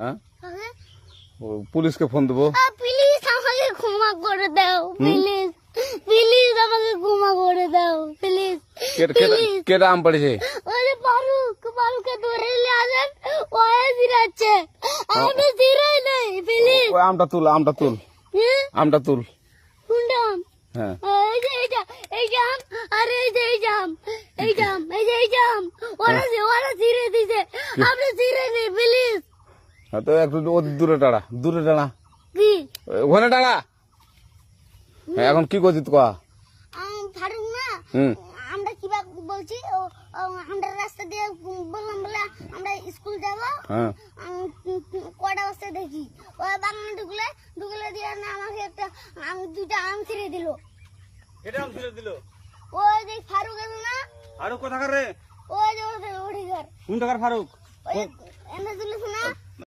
হ্যাঁ পুলিশকে ফোন দেবো। প্লিজ আমাকে ক্ষমা করে দাও, প্লিজ প্লিজ আমাকে ক্ষমা করে দাও, প্লিজ প্লিজ। কেটা আম পড়েছে? ওই যে ফারুককে ধরে নিয়ে আসেন, ও জিরাচ্ছে, আমি জিরাই নাই, প্লিজ। ওই আমটা তুল আমটা তুল কোনটা আম? হ্যাঁ এই যে এই যে আম, আর এই যে এই যে আম, এই যে আম, এই যে আম, ওরা জিরে দিছে, আপনি জিরে নেই, প্লিজ। তো একটু দূরে টাড়া কি ওখানে টাড়া। এখন কি করছিস তোয়া? ফারুক না, আমরা কিবা বলছি, আমরা রাস্তা দিয়ে বললাম বলে আমরা স্কুল যাব, কটা বস্তা দেখি ওই বাগানে ঢুকলে দিয়ে না আমাকে দুইটা আম ছিঁড়ে দিল। এটা আম ছিঁড়ে দিল? ওই যে ফারুক আছে না, ফারুক কোথাকার রে? ওই যে ওঠে ঘর। কোন টাকার ফারুক? ওই এনে তুলিস না।